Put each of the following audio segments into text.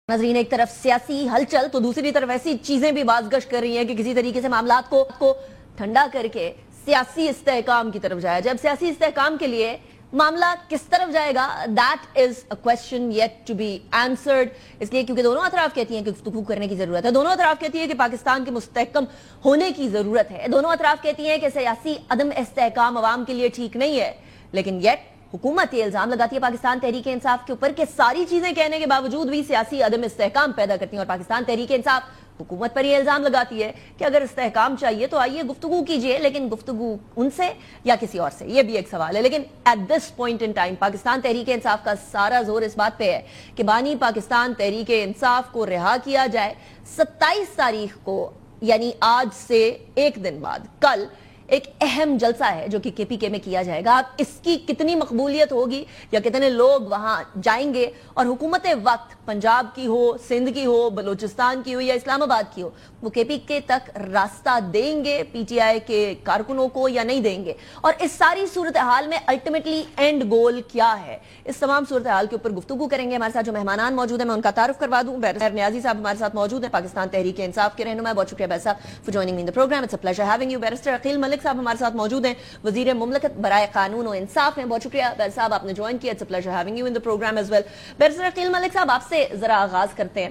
ناظرین، ایک طرف سیاسی ہلچل تو دوسری طرف ایسی چیزیں بھی بازگش کر رہی ہیں کہ کسی طریقے سے معاملات کو ٹھنڈا کر کے سیاسی استحکام کی طرف جائے. جب سیاسی استحکام کے لیے معاملہ کس طرف جائے گا, that is a question yet to be answered. اس لیے کیونکہ دونوں اطراف کہتی ہیں کہ گفتگو کرنے کی ضرورت ہے, دونوں اطراف کہتی ہیں کہ پاکستان کے مستحکم ہونے کی ضرورت ہے, دونوں اطراف کہتی ہیں کہ سیاسی عدم استحکام عوام کے لیے ٹھیک نہیں ہے. لیکن یٹ حکومت یہ الزام لگاتی ہے پاکستان تحریک انصاف کے اوپر کہ ساری چیزیں کہنے کے باوجود بھی سیاسی عدم استحکام پیدا کرتی ہیں, اور پاکستان تحریک انصاف حکومت پر یہ الزام لگاتی ہے کہ اگر استحکام چاہیے تو آئیے گفتگو کیجئے, لیکن گفتگو ان سے یا کسی اور سے, یہ بھی ایک سوال ہے. لیکن at this point in time Pakistan Tehreek Insaf کا سارا زور اس بات پہ ہے کہ بانی پاکستان تحریک انصاف کو رہا کیا جائے. 27 تاریخ کو یعنی آج سے ایک دن بعد کل ایک اہم جلسہ ہے جو کہ کے پی کے میں کیا جائے گا. اب اس کی کتنی مقبولیت ہوگی یا کتنے لوگ وہاں جائیں گے, اور حکومت وقت پنجاب کی ہو, سندھ کی ہو, بلوچستان کی ہو یا اسلام آباد کی ہو, وہ کے پی کے تک راستہ دیں گے پی ٹی آئی کے کارکنوں کو یا نہیں دیں گے, اور اس ساری صورتحال میں الٹیمیٹلی اینڈ گول کیا ہے, اس تمام صورتحال کے اوپر گفتگو کریں گے. ہمارے ساتھ جو مہمانان موجود ہیں میں ان کا تعارف کروا دوں. بیرسٹر نیازی صاحب ہمارے ساتھ موجود ہیں, پاکستان تحریک انصاف کے رہنما. بہت شکریہ بیرسٹر صاحب for joining me in the programme, it's a pleasure having you. Barrister Aqeel Malik صاحب ہمارے ساتھ موجود ہیں, وزیر مملکت برائے قانون و انصاف ہیں. بہت شکریہ بیرسٹر صاحب آپ نے جوائن کیا, it's a pleasure having you in the programme as well. Barrister Aqeel Malik صاحب آپ سے ذرا آغاز کرتے ہیں.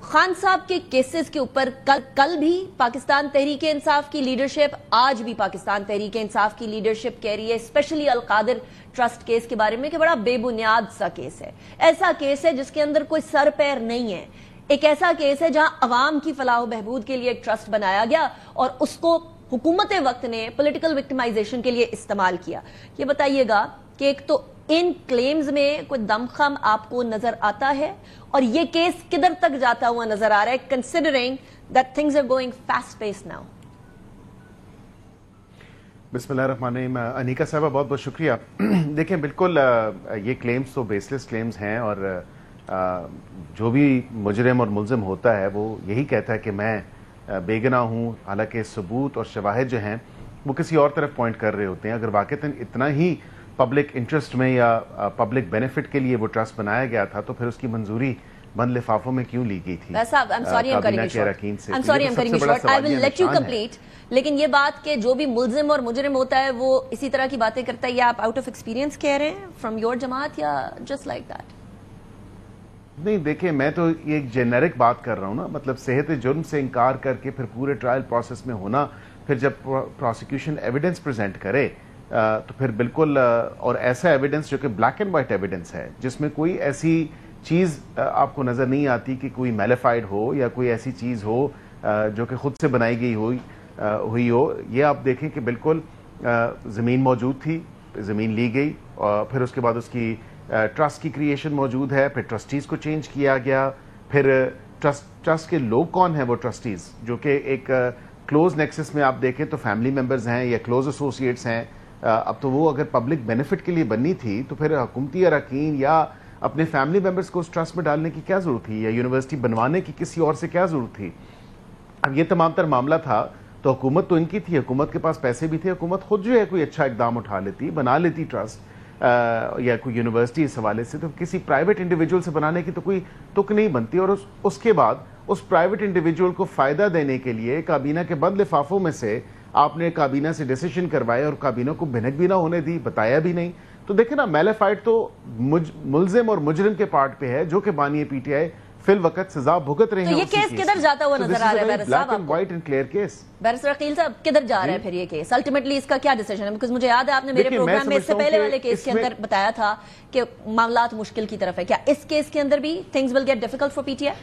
خان صاحب کے کیسز کے اوپر کل بھی پاکستان تحریک انصاف کی لیڈرشپ, آج بھی پاکستان تحریک انصاف کی لیڈرشپ کہہ رہی ہے اسپیشلی القادر ٹرسٹ کیس کے بارے میں کہ بڑا بے بنیاد سا کیس ہے, ایسا کیس ہے جس کے اندر کوئی سر پیر نہیں ہے, ایک ایسا کیس ہے جہاں عوام کی فلاح و بہبود کے لیے ایک ٹرسٹ بنایا گیا اور اس کو حکومت وقت نے پولیٹیکل وکٹمائزیشن کے لیے استعمال کیا. یہ بتائیے گا کہ ایک تو ان کلیمز میں کوئی دمخم آپ کو نظر آتا ہے, اور یہ کیس کدھر تک جاتا ہوا نظر آ رہا ہے considering that things are going fast pace now. بسم اللہ الرحمن الرحیم. انیکا صاحبہ بہت بہت شکریہ. دیکھیں بالکل یہ کلیمز تو بیس لیس کلیمز ہیں, اور جو بھی مجرم اور ملزم ہوتا ہے وہ یہی کہتا ہے کہ میں بے گناہ ہوں, حالانکہ ثبوت اور شواہد جو ہیں وہ کسی اور طرف پوائنٹ کر رہے ہوتے ہیں. اگر واقعتاً اتنا ہی پبلک انٹرسٹ میں یا پبلک بینیفٹ کے لیے وہ ٹرسٹ بنایا گیا تھا تو پھر اس کی منظوری بند لفافوں میں کیوں لی گئی تھی؟ لیکن یہ بات کہ جو بھی ملزم اور مجرم ہوتا ہے وہ اسی طرح کی باتیں کرتا ہے, یہ آپ آؤٹ آف ایکسپیرینس کہہ رہے ہیں فرام یور جماعت یا جسٹ لائک دیٹ؟ نہیں دیکھیں, میں تو یہ ایک جنرک بات کر رہا ہوں نا, مطلب صحت جرم سے انکار کر کے پھر پورے ٹرائل پروسیس میں ہونا, پھر جب پروسیکیوشن ایویڈنس پریزنٹ کرے تو پھر بالکل, اور ایسا ایویڈنس جو کہ بلیک اینڈ وائٹ ایویڈنس ہے جس میں کوئی ایسی چیز آپ کو نظر نہیں آتی کہ کوئی میلیفائڈ ہو یا کوئی ایسی چیز ہو جو کہ خود سے بنائی گئی ہوئی ہو. یہ آپ دیکھیں کہ بالکل زمین موجود تھی, زمین لی گئی, اور پھر اس کے بعد اس کی ٹرسٹ کی کریشن موجود ہے, پھر ٹرسٹیز کو چینج کیا گیا, پھر ٹرسٹ کے لوگ کون ہیں وہ ٹرسٹیز جو کہ ایک کلوز نیکسس میں آپ دیکھیں تو فیملی ممبرز ہیں یا کلوز ایسوسیٹس ہیں. اب تو وہ اگر پبلک بینیفٹ کے لیے بننی تھی تو پھر حکومتی اراکین یا اپنے فیملی ممبرز کو اس ٹرسٹ میں ڈالنے کی کیا ضرورت تھی, یا یونیورسٹی بنوانے کی کسی اور سے کیا ضرورت تھی؟ اب یہ تمام تر معاملہ تھا تو حکومت تو ان کی تھی, حکومت کے پاس پیسے بھی تھے, حکومت خود جو ہے کوئی اچھا اقدام اٹھا لیتی, بنا لیتی ٹرسٹ یا کوئی یونیورسٹی اس حوالے سے, تو کسی پرائیویٹ انڈیویجول سے بنانے کی تو کوئی تک نہیں بنتی. اور اس کے بعد اس پرائیویٹ انڈیویجول کو فائدہ دینے کے لیے کابینہ کے بند لفافوں میں سے آپ نے کابینہ سے ڈیسیشن کروایا اور کابینہ کو بھنک بھی نہ ہونے دی, بتایا بھی نہیں. تو دیکھیں نا, میلیفائڈ تو ملزم اور مجرم کے پارٹ پہ ہے جو کہ بانی پی ٹی آئی فی الوقت سزا بھگت رہے ہیں. یہ کیس کدھر جاتا ہوا نظر آ رہا ہے بیرسٹر صاحب؟ Black and white and clear case. Barrister Aqeel صاحب کدھر جا رہا ہے پھر یہ کیس؟ الٹیمیٹلی اس کا کیا ڈیسیژن ہے؟ بیکاز مجھے یاد ہے آپ نے میرے پروگرام میں اس سے پہلے والے کیس کے اندر بتایا تھا کہ معاملات مشکل کی طرف ہے. کیا اس کیس کے اندر بھی things will get difficult for PTI؟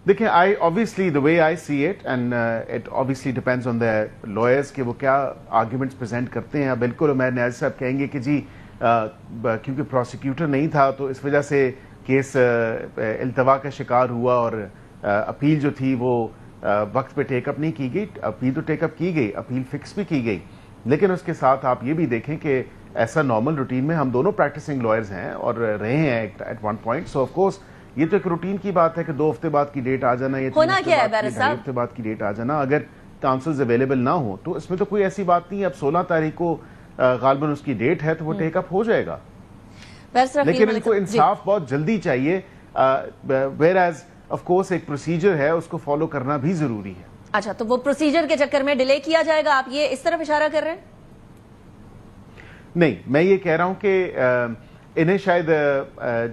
دیکھیں, obviously the way I see it and it obviously depends on the lawyers کہ وہ کیا arguments present کرتے ہیں. بالکل عمیر نیازی صاحب کہیں گے کہ جی کیونکہ پروسیکیوٹر نہیں تھا تو اس وجہ سے کیس التوا کا شکار ہوا, اور اپیل جو تھی وہ وقت پہ ٹیک اپ نہیں کی گئی. اپیل تو ٹیک اپ کی گئی, اپیل فکس بھی کی گئی, لیکن اس کے ساتھ آپ یہ بھی دیکھیں کہ ایسا نارمل روٹین میں ہم دونوں پریکٹسنگ لائرز ہیں اور رہے ہیں at one point. So of course یہ تو ایک روٹین کی بات ہے کہ 2 ہفتے بعد کی ڈیٹ آ جانا, یا 3 ہفتے بعد کی ڈیٹ آ جانا, اگر کاؤنسلز اویلیبل نہ ہو تو اس میں تو کوئی ایسی بات نہیں. اب 16 تاریخ کو غالباً اس کی ڈیٹ ہے تو وہ ٹیک اپ ہو جائے گا. لیکن ان کو انصاف بہت جلدی چاہیے، ویئر ایز آف کورس ایک پروسیجر ہے، اس کو فالو کرنا بھی ضروری ہے. اچھا، تو وہ پروسیجر کے چکر میں ڈیلے کیا جائے گا، آپ یہ اس طرف اشارہ کر رہے ہیں؟ نہیں، میں یہ کہہ رہا ہوں کہ انہیں شاید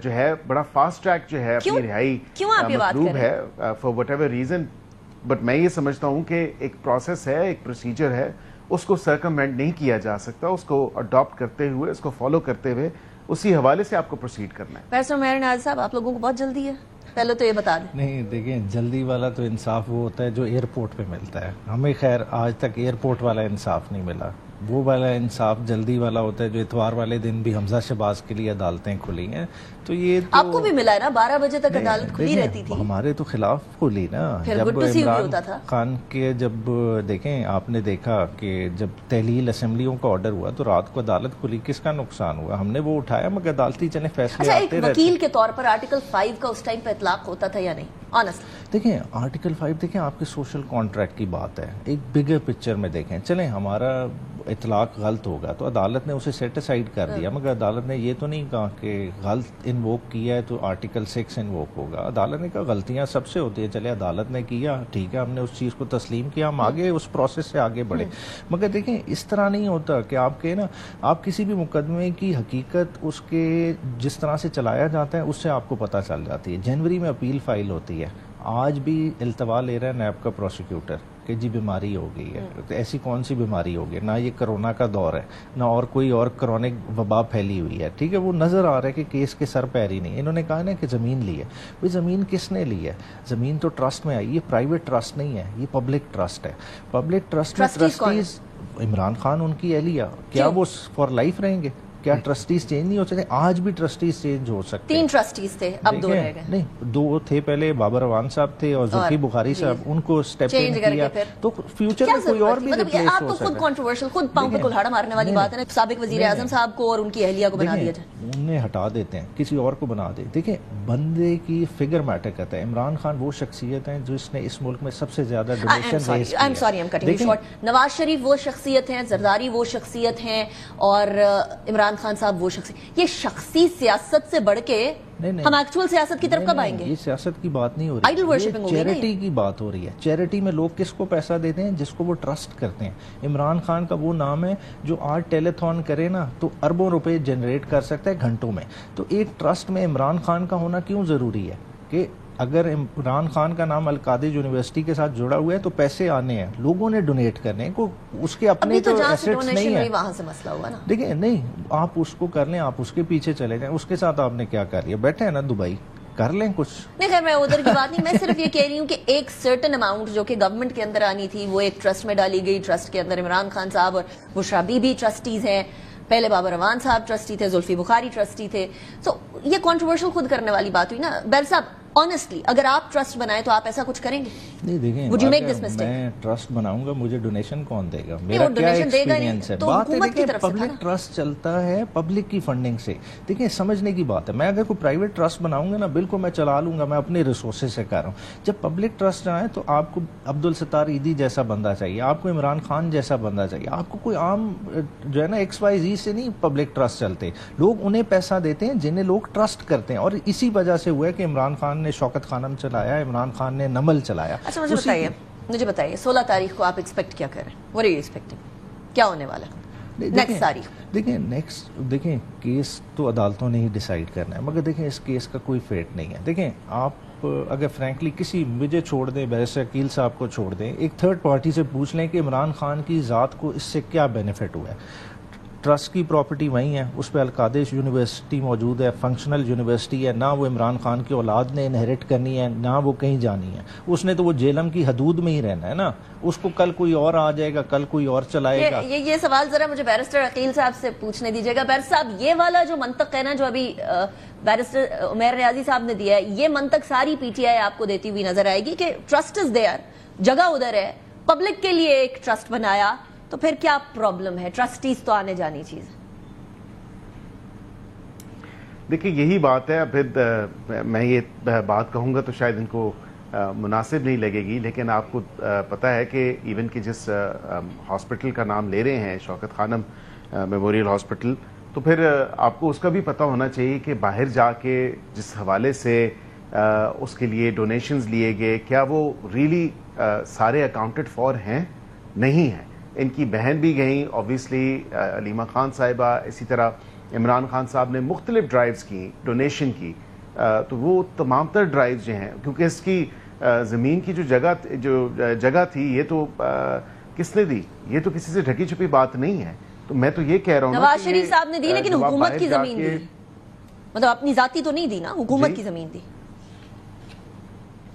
جو ہے بڑا فاسٹ ٹریک جو ہے اپنی رہائی مطلوب ہے for what ever reason, but میں یہ سمجھتا ہوں کہ ایک پروسیس ہے، ایک پروسیجر ہے، اس کو سرکموینٹ نہیں کیا جا سکتا، اس کو اڈاپٹ کرتے ہوئے، اس کو فالو کرتے ہوئے اسی حوالے سے آپ کو پروسیڈ کرنا ہے. بیرسٹر عمیر نیازی صاحب، آپ لوگوں کو بہت جلدی ہے، پہلے تو یہ بتا دیں. نہیں دیکھیں، جلدی والا تو انصاف وہ ہوتا ہے جو ایئرپورٹ پہ ملتا ہے. ہمیں خیر آج تک ایئرپورٹ والا انصاف نہیں ملا. وہ والا انصاف جلدی والا ہوتا ہے جو اتوار والے دن بھی حمزہ شہباز کے لیے عدالتیں کھلی ہیں. تو یہ آپ کو بھی ملا ہے نا، 12 بجے تک عدالت کھلی رہتی تھی. ہمارے تو خلاف کھلی نا، جب عمران خان کے جب دیکھیں آپ نے دیکھا کہ جب تحلیل اسمبلیوں کا آرڈر ہوا تو رات کو عدالت کھلی، کس کا نقصان ہوا؟ ہم نے وہ اٹھایا، مگر عدالتی چلیں فیصلے آتے رہتے. ایک وکیل کے طور پر آرٹیکل 5 کا اس ٹائم پہ اطلاق ہوتا تھا یا نہیں؟ آنسٹ دیکھیں آرٹیکل 5 دیکھیں آپ کے سوشل کانٹریکٹ کی بات ہے، ایک بگر پکچر میں دیکھیں. چلیں ہمارا اطلاق غلط ہوگا تو عدالت نے اسے سیٹ اسائڈ کر دیا، مگر عدالت نے یہ تو نہیں کہا کہ غلط انووک کیا ہے تو آرٹیکل 6 انووک ہوگا. عدالت نے کہا غلطیاں سب سے ہوتی ہیں، چلے عدالت نے کیا ٹھیک ہے، ہم نے اس چیز کو تسلیم کیا، ہم آگے اس پروسیس سے آگے بڑھے. مگر دیکھیں اس طرح نہیں ہوتا کہ آپ کے نا، آپ کسی بھی مقدمے کی حقیقت اس کے جس طرح سے چلایا جاتا ہے اس سے آپ کو پتہ چل جاتی ہے. جنوری میں اپیل فائل ہوتی ہے، آج بھی التوا لے رہا ہے نیب کا پروسیکیوٹر کہ جی بیماری ہو گئی ہے. تو ایسی کون سی بیماری ہو گئی؟ نہ یہ کرونا کا دور ہے، نہ اور کوئی اور کرونک وبا پھیلی ہوئی ہے. ٹھیک ہے، وہ نظر آ رہا ہے کہ کیس کے سر پیر ہی نہیں. انہوں نے کہا نا کہ زمین لی ہے. بھائی زمین کس نے لی ہے؟ زمین تو ٹرسٹ میں آئی. یہ پرائیویٹ ٹرسٹ نہیں ہے، یہ پبلک ٹرسٹ ہے. پبلک ٹرسٹ میں ٹرسٹیز عمران خان ان کی اہلیہ، کیا وہ فار لائف رہیں گے؟ کیا ٹرسٹیز چینج نہیں ہو سکتے؟ آج بھی ٹرسٹیز چینج ہو سکتے. 3 ٹرسٹیز تھے، اب 2 رہ گئے. نہیں 2 تھے، پہلے بابر اعوان صاحب تھے اور ذوالفی بخاری صاحب، ان کو اسٹیپ ان کیا تو فیوچر میں کوئی اور بھی ریپلیس ہو سکتا ہے. آپ کو خود کنٹروورشل، خود پاؤں پہ کلہاڑا مارنے والی بات ہے نا، سابق وزیر اعظم صاحب کو اور ان کی اہلیہ کو بنا دیا جائے. انہیں ہٹا دیتے ہیں، کسی اور کو بنا دیں. دیکھیں بندے کی فگر میٹر کرتا ہے. عمران خان وہ شخصیت ہیں جس نے اس ملک میں سب سے زیادہ ڈونیشن ریز کی. نواز شریف وہ شخصیت ہیں، زرداری وہ شخصیت ہیں، اور عمران خان صاحب وہ شخصیت. یہ شخصی سیاست سے بڑھ کے ہم ایکچوئل سیاست کی طرف کب آئیں گے؟ یہ سیاست کی بات نہیں ہو رہی، چیریٹی کی بات ہو رہی ہے. چیریٹی میں لوگ کس کو پیسہ دیتے ہیں؟ جس کو وہ ٹرسٹ کرتے ہیں. عمران خان کا وہ نام ہے جو آج ٹیلیتھون کرے نا تو اربوں روپے جنریٹ کر سکتا ہے گھنٹوں میں. تو ایک ٹرسٹ میں عمران خان کا ہونا کیوں ضروری ہے؟ کہ اگر عمران خان کا نام القادر یونیورسٹی کے ساتھ جڑا ہوا ہے تو پیسے آنے ہیں، لوگوں نے ڈونیٹ کرنے ہیں. اس کے اپنے تو ایسٹس نہیں ہیں. وہاں سے مسئلہ ہوا نا. دیکھیں نہیں، آپ اس کو کر لیں، آپ اس کے پیچھے چلے جائیں. اس کے ساتھ آپ نے کیا کر لیا؟ بیٹھے ہیں نا دبئی، کر لیں کچھ. نہیں خیر، میں ادھر کی بات نہیں، میں صرف یہ کہہ رہی ہوں کہ ایک سرٹن اماؤنٹ جو کہ گورنمنٹ کے اندر آنی تھی وہ ایک ٹرسٹ میں ڈالی گئی. ٹرسٹ کے اندر عمران خان صاحب اور بشرا بی بی ٹرسٹیز ہیں، پہلے بابر اعوان صاحب ٹرسٹی تھے، ذوالفی بخاری ٹرسٹی تھے. تو یہ کنٹروورشل خود کرنے والی بات ہوئی نا. بیر صاحب آنیسٹلی اگر آپ ٹرسٹ بنائیں تو آپ ایسا کچھ کریں گے؟ نہیں دیکھیں، Would you make this mistake? میں ٹرسٹ بناؤں گا، مجھے ڈونیشن کون دے گا؟ میرا کیا ایکسپیرینس ہے؟ بات ہے دیکھیں پبلک ٹرسٹ چلتا ہے پبلک کی فنڈنگ سے. دیکھیں سمجھنے کی بات ہے، میں اگر کوئی پرائیویٹ ٹرسٹ بناؤں گا نا بالکل میں چلا لوں گا، میں اپنے ریسورسز سے کر رہا ہوں. جب پبلک ٹرسٹ آئے تو آپ کو عبدالستار ایدھی جیسا بندہ چاہیے، آپ کو عمران خان جیسا بندہ چاہیے. آپ کو کوئی عام جو ہے نا XYZ سے نہیں پبلک ٹرسٹ چلتے. لوگ انہیں پیسہ دیتے ہیں جنہیں لوگ ٹرسٹ کرتے ہیں، اور اسی وجہ سے ہوا ہے کہ عمران خان نے شوکت خانم چلایا، عمران خان نے نمل چلایا. اچھا مجھے بتائیے 16 تاریخ کو آپ ایکسپیکٹ کیا کر رہے ہیں؟ What are you expecting؟ کیا ہونے والا ہے نیکسٹ تاریخ؟ دیکھیں کیس تو عدالتوں نے ہی ڈیسائیڈ کرنا ہے، مگر دیکھیں اس کیس کا کوئی فیٹ نہیں ہے. دیکھیں آپ اگر فرینکلی کسی مجھے چھوڑ دیں، بیرسٹر عقیل صاحب کو چھوڑ دیں، ایک تھرڈ پارٹی سے پوچھ لیں کہ عمران خان کی ذات کو اس سے کیا بینیفٹ ہوا ہے. ٹرسٹ کی پراپرٹی وہیں ہے، اس پہ القادر یونیورسٹی موجود ہے، فنکشنل یونیورسٹی ہے. نہ وہ عمران خان کی اولاد نے انہیرٹ کرنی ہے، نہ وہ کہیں جانی ہے. اس نے تو وہ جیلم کی حدود میں ہی رہنا ہے نا. اس کو کل کوئی اور آ جائے گا، کل کوئی اور چلائے گا. یہ سوال ذرا مجھے بیرسٹر عقیل صاحب سے پوچھنے دیجیے گا. بیرسٹر صاحب یہ والا جو منطق ہے نا جو ابھی بیرسٹر عمیر نیازی صاحب نے دیا ہے، یہ منطق ساری PTI آپ کو دیتی ہوئی نظر آئے گی کہ ٹرسٹ از دیئر، جگہ ادھر ہے، پبلک کے لیے ایک ٹرسٹ بنایا تو پھر کیا پرابلم ہے؟ ٹرسٹیز تو آنے جانی چیز ہے. دیکھیں یہی بات ہے. پھر میں یہ بات کہوں گا تو شاید ان کو مناسب نہیں لگے گی، لیکن آپ کو پتہ ہے کہ ایون کہ جس ہاسپٹل کا نام لے رہے ہیں شوکت خانم میموریل ہاسپٹل، تو پھر آپ کو اس کا بھی پتہ ہونا چاہیے کہ باہر جا کے جس حوالے سے اس کے لیے ڈونیشنز لیے گئے کیا وہ ریلی سارے اکاؤنٹڈ فار ہیں، نہیں ہیں. ان کی بہن بھی گئیں اوبیسلی، علیمہ خان صاحبہ، اسی طرح عمران خان صاحب نے مختلف ڈرائیوز کی ڈونیشن کی. تو وہ تمام تر ڈرائیوز جو ہیں، کیونکہ اس کی زمین کی جو جگہ تھی یہ تو کس نے دی؟ یہ تو کسی سے ڈھکی چھپی بات نہیں ہے. تو میں تو یہ کہہ رہا ہوں نواز شریف صاحب نے دی لیکن حکومت کی زمین دی، مطلب اپنی ذاتی تو نہیں دی نا، حکومت کی زمین دی.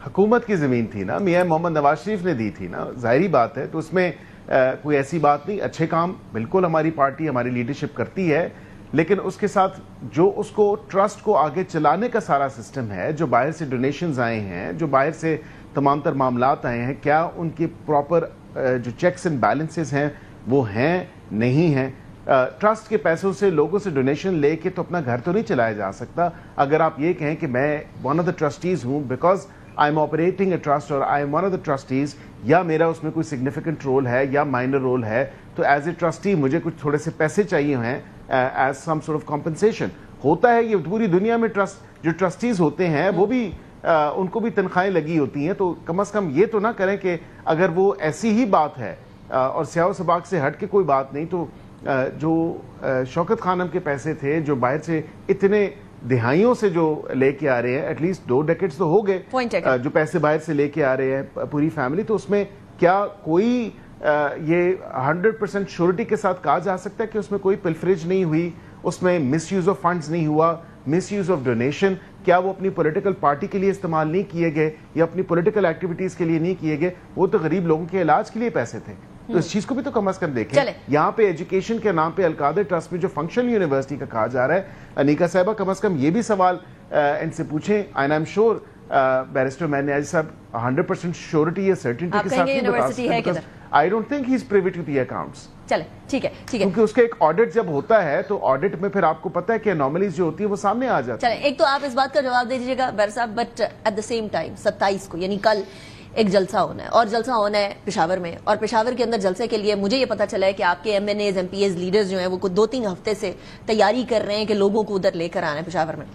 حکومت کی زمین تھی نا، میاں محمد نواز شریف نے دی تھی نا، ظاہری بات ہے. تو اس میں کوئی ایسی بات نہیں. اچھے کام بالکل ہماری پارٹی ہماری لیڈرشپ کرتی ہے، لیکن اس کے ساتھ جو اس کو ٹرسٹ کو آگے چلانے کا سارا سسٹم ہے، جو باہر سے ڈونیشنز آئے ہیں، جو باہر سے تمام تر معاملات آئے ہیں، کیا ان کے پراپر جو چیکس اینڈ بیلنسز ہیں وہ ہیں نہیں ہیں. ٹرسٹ کے پیسوں سے لوگوں سے ڈونیشن لے کے تو اپنا گھر تو نہیں چلایا جا سکتا. اگر آپ یہ کہیں کہ میں ون آف دا ٹرسٹیز ہوں because I am operating a trust اور I am one of the trustees, یا میرا اس میں کوئی سگنیفیکنٹ رول ہے یا مائنر رول ہے، تو ایز اے ٹرسٹی مجھے کچھ تھوڑے سے پیسے چاہیے ہیں as some sort of compensation. ہوتا ہے یہ پوری دنیا میں جو ٹرسٹیز ہوتے ہیں وہ بھی ان کو بھی تنخواہیں لگی ہوتی ہیں. تو کم از کم یہ تو نہ کریں کہ اگر وہ ایسی ہی بات ہے اور سیاہ و سباق سے ہٹ کے کوئی بات نہیں، تو جو شوکت خانم کے پیسے تھے جو باہر سے اتنے دہائیوں سے جو لے کے آ رہے ہیں، ایٹ لیسٹ 2 ڈیکیڈز تو ہو گئے جو پیسے باہر سے لے کے آ رہے ہیں پوری فیملی، تو اس میں کیا کوئی یہ 100% شیورٹی کے ساتھ کہا جا سکتا ہے کہ اس میں کوئی پلفریج نہیں ہوئی، اس میں مس یوز آف فنڈز نہیں ہوا، مس یوز آف ڈونیشن؟ کیا وہ اپنی پولیٹیکل پارٹی کے لیے استعمال نہیں کیے گئے یا اپنی پولیٹیکل ایکٹیویٹیز کے لیے نہیں کیے گئے؟ وہ تو غریب لوگوں کے علاج کے لیے پیسے تھے. تو اس چیز کو بھی تو کم از کم دیکھیں. یہاں پہ ایجوکیشن کے نام پہ القادر ٹرسٹ میں جو فنکشنل یونیورسٹی کا کہا جا رہا ہے، انیکا صاحبہ کم از کم یہ بھی سوال ان سے پوچھیں. And I am sure barrister مینیاج صاحب 100% شیورٹی یا سرٹنٹی کے ساتھ نہیں بتا سکتے. I don't think he's privy to the accounts. چلے ٹھیک ہے کیونکہ اس کا ایک آڈٹ جب ہوتا ہے تو آڈٹ میں پھر آپ کو پتا ہے کہ انوملیز جو ہوتی ہے وہ سامنے آ جاتی ہے. چلے ایک تو آپ اس بات کا جواب دے دیجیے گا بیر صاحب، but at the same time 27 کو یعنی کل ایک جلسہ ہونا ہے، اور جلسہ ہونا ہے پشاور میں، اور پشاور کے اندر جلسے کے لیے مجھے یہ پتا چلا ہے کہ آپ کے M N As M P As leaders جو ہیں وہ 2-3 ہفتے سے تیاری کر رہے ہیں کہ لوگوں کو ادھر لے کر آنا ہے پشاور میں.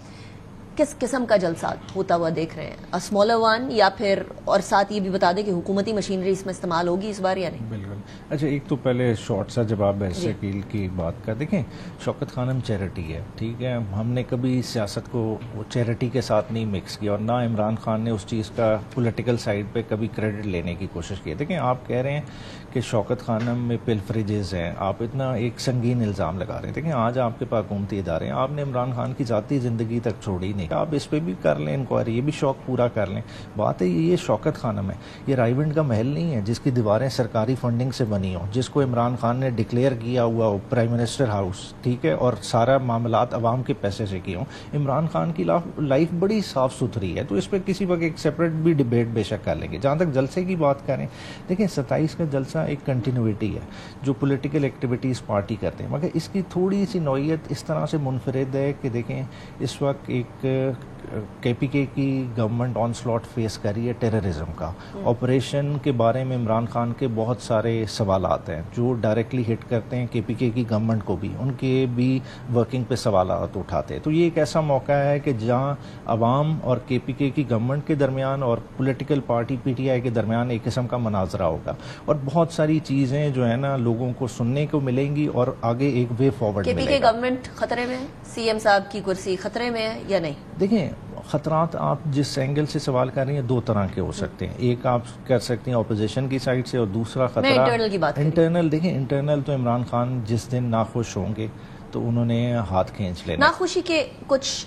کس قسم کا جلسہ ہوتا ہوا دیکھ رہے ہیں؟ اسمالر ون، یا پھر اور ساتھ یہ بھی بتا دیں کہ حکومتی مشینری اس میں استعمال ہوگی اس بار یا نہیں؟ بالکل. اچھا ایک تو پہلے شارٹ سا جواب بحث شکیل کی بات کا. دیکھیں شوکت خانم چیریٹی ہے، ٹھیک ہے، ہم نے کبھی سیاست کو چیریٹی کے ساتھ نہیں مکس کیا، اور نہ عمران خان نے اس چیز کا پولیٹیکل سائڈ پہ کبھی کریڈٹ لینے کی کوشش کی. دیکھیں آپ کہہ رہے ہیں کہ شوکت خانم میں پلفریجز ہیں، آپ اتنا ایک سنگین الزام لگا رہے ہیں. دیکھیں آج آپ کے پاس حکومتی ادارے ہیں، آپ نے عمران خان کی ذاتی زندگی تک چھوڑی نہیں، آپ اس پہ بھی کر لیں انکوائری، یہ بھی شوق پورا کر لیں. بات ہے یہ شوکت خانم ہے، یہ رائیونڈ کا محل نہیں ہے جس کی دیواریں سرکاری فنڈنگ سے بنی ہوں، جس کو عمران خان نے ڈکلیئر کیا ہوا ہو پرائم منسٹر ہاؤس، ٹھیک ہے، اور سارا معاملات عوام کے پیسے سے کیے ہوں. عمران خان کی لائف بڑی صاف ستھری ہے، تو اس پہ کسی وقت ایک سیپریٹ بھی ڈبیٹ بے شک کر لیں گے. جہاں تک جلسے کی بات کریں، دیکھیں 27 کا جلسہ ایک کنٹینیوٹی ہے جو پولیٹیکل ایکٹیویٹیز پارٹی کرتے ہیں، مگر اس کی تھوڑی سی نوعیت اس طرح سے منفرد ہے کہ دیکھیں اس وقت ایک کے پی کے کی گورنمنٹ آن سلاٹ فیس کر رہی ہے ٹیررزم کا. آپریشن کے بارے میں عمران خان کے بہت سارے سوالات ہیں جو ڈائریکٹلی ہٹ کرتے ہیں کے پی کے کی گورنمنٹ کو بھی، ان کے بھی ورکنگ پہ سوالات اٹھاتے ہیں. تو یہ ایک ایسا موقع ہے کہ جہاں عوام اور کے پی کے کی گورنمنٹ کے درمیان اور political party P T I کے درمیان ایک قسم کا مناظرہ ہوگا، اور بہت ساری چیزیں جو ہے نا لوگوں کو سننے کو ملیں گی اور آگے ایک وے فارورڈ ملے گا. کے پی کے گورنمنٹ خطرے میں ہے؟ سی ایم صاحب کی کرسی خطرے میں ہے یا نہیں؟ دیکھیں خطرات آپ جس اینگل سے سوال کر رہی ہیں 2 طرح کے ہو سکتے ہیں. ایک آپ کر سکتے ہیں اپوزیشن کی سائڈ سے، اور دوسرا خطرہ انٹرنل. دیکھیں انٹرنل تو عمران خان جس دن ناخوش ہوں گے تو انہوں نے ہاتھ کھینچ لینا. ناخوشی کے کچھ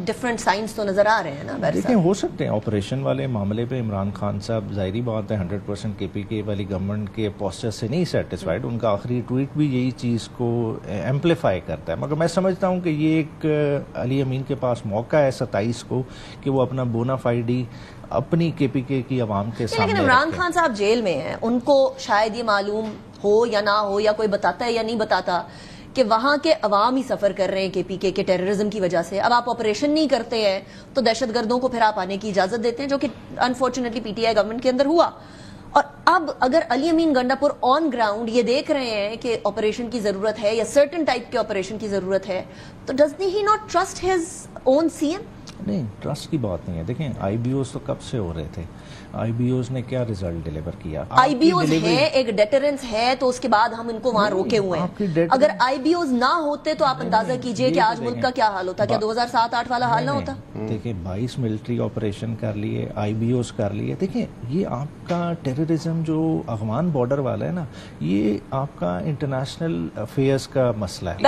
ڈفرنٹ سائنس تو نظر آ رہے ہیں نا. دیکھیں ہو سکتے ہیں آپریشن والے معاملے پہ عمران خان صاحب ظاہری بات ہے 100% کے پی کے والی گورنمنٹ کے پوسچر سے نہیں سیٹسفائیڈ. ان کا آخری ٹویٹ بھی یہی چیز کو ایمپلیفائی کرتا ہے. مگر میں سمجھتا ہوں کہ یہ ایک علی امین کے پاس موقع ہے 27 کو کہ وہ اپنا بونا فائڈی اپنی کے پی کے کی عوام کے سامنے. لیکن عمران خان صاحب جیل میں ہیں، ان کو شاید یہ معلوم ہو یا نہ ہو، یا کوئی بتاتا ہے یا نہیں بتاتا، کہ وہاں کے عوام ہی سفر کر رہے ہیں کے پی کے ٹیررزم کی وجہ سے. اب آپ آپریشن نہیں کرتے ہیں تو دہشت گردوں کو پھر آپ آنے کی اجازت دیتے ہیں، جو کہ unfortunately P T I government کے اندر ہوا. اور اب اگر علی امین گنڈاپور آن گراؤنڈ یہ دیکھ رہے ہیں کہ آپریشن کی ضرورت ہے یا سرٹن ٹائپ کے آپریشن کی ضرورت ہے تو does he not trust his own C M? نہیں، ٹرسٹ کی بات نہیں ہے. دیکھیں آئی بی اوز تو کب سے ہو رہے تھے، آئی بی اوز نے کیا ریزلٹ ڈیلیور کیا؟ آئی بی اوز ہے ایک ڈیٹرنس ہے تو اس کے بعد ہم ان کو وہاں روکے ہوئے ہیں. اگر آئی بی اوز نہ ہوتے تو آپ اندازہ کیجئے کہ آج ملک کا کیا حال ہوتا، کیا 2007-8 والا حال نہ ہوتا؟ دیکھیں 22 ملٹری آپریشن کر لیے، آئی بی اوز کر لیے. دیکھیں یہ آپ کا ٹیررزم جو افغان بارڈر والا ہے نا، یہ آپ کا انٹرنیشنل افیئرز کا مسئلہ ہے.